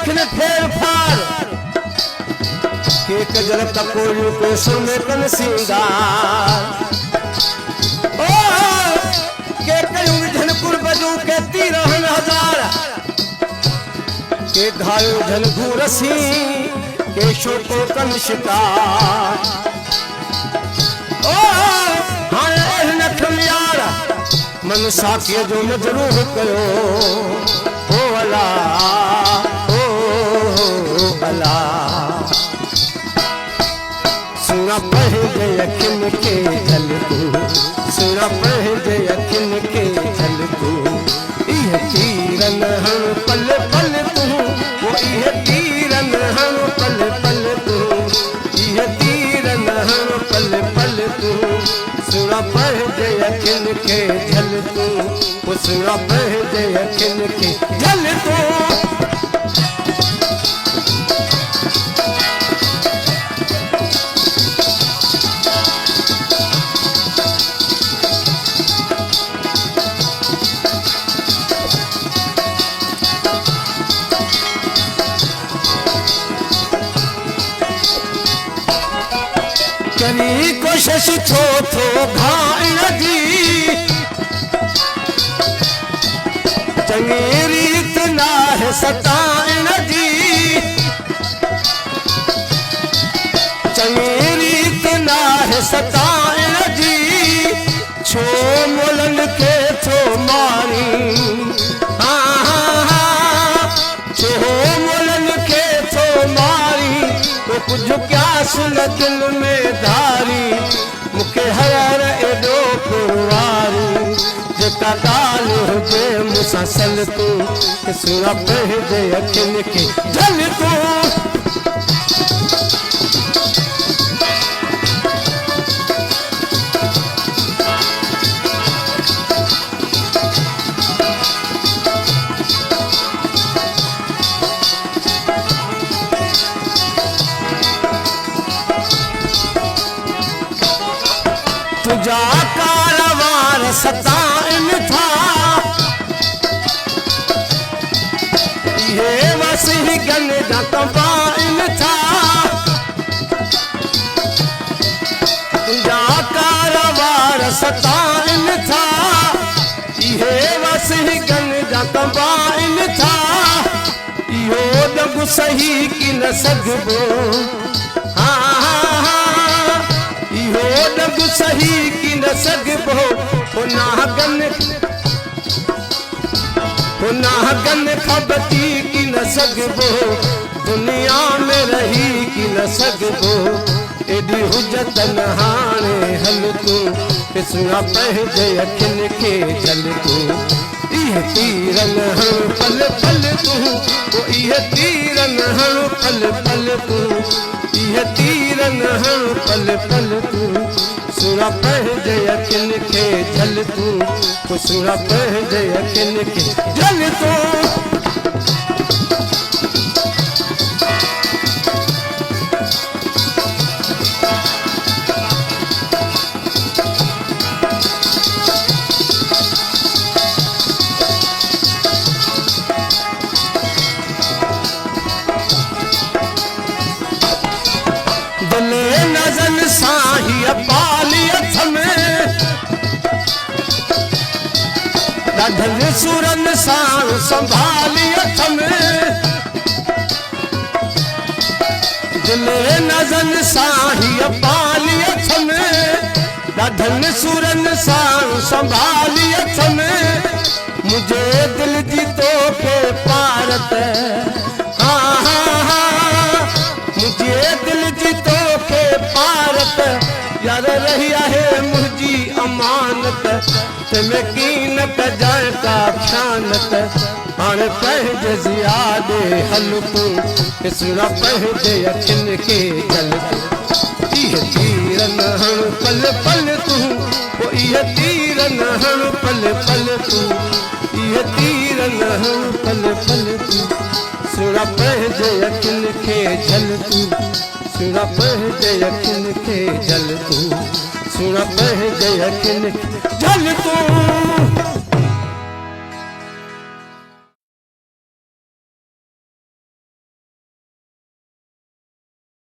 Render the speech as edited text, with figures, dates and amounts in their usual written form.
देखने फेर फार के कजर कपोरी को सुर में कन सिंगार ओ के कयूं झनपुर बजू के 13,000 के घायल झनगू रसी के शोको कन शिकार ओ हाणे नखम यार मन साथी जो न जरूर कयो ओ अल्लाह ओ अल्लाह सुना पहले अखिन के झलकू सुना पहले अखिन के झलकू इह तीरन हम पल पल तू वो इह तीरन हम पल पल तू इह तीरन हम पल पल तू सुना पहले अखिन के झलकू वो सुना पहले अखिन के झलकू करी कोशिश थो घाण जी चंगी रीत ना है सताइण जी चंगी रीत ना है सताइण जी छो मोलन के थो मारी छो मोलन के थो मारी तो कुछ क्या सुन दिल में धारी मुखे हर एडो पुरवारी जेका गाल हुजे मुसा सल तू सुना पहले अखिन के झल तू तुझा कारवार सताइन था ये वसी गन जतबाइन था तुझा कारवार सताइन था ये वसी गन जतबाइन था यो दग सही की न सगबो दग सही की न सगबो नागन खबती की न सगबो दुनिया में रही की न सगबो एडी हुजत नहाने हल तू सुना पहले अखिन के झल तू इह तीरन हम पल पल तू वो इह तीरन हम पल पल तू इह तीरन हम पल पल तू सुना पहले अखिन के झल तू सुना पहले अखिन के झल तू नजन साही पालियत में ढल सुरन सां संभालियत में दिले नजन साही पालियत में ढल सुरन सां संभालियत में मुझे दिल जी तो के पारत मुझे दिल जी तो के पारत यार रही है मुझी अमानत ते कीन कजाए का ख्यानत आने पहले जियादे हल तू सुना पहले अखिन के जल तू इह तीरन हम पल पल तू वो इह तीरन हम पल पल तू इह तीरन हम पल पल तू सुना पहले अखिन के जल तू सुना पहले अखिन के जल तू सुना पहले अखिन के जल तू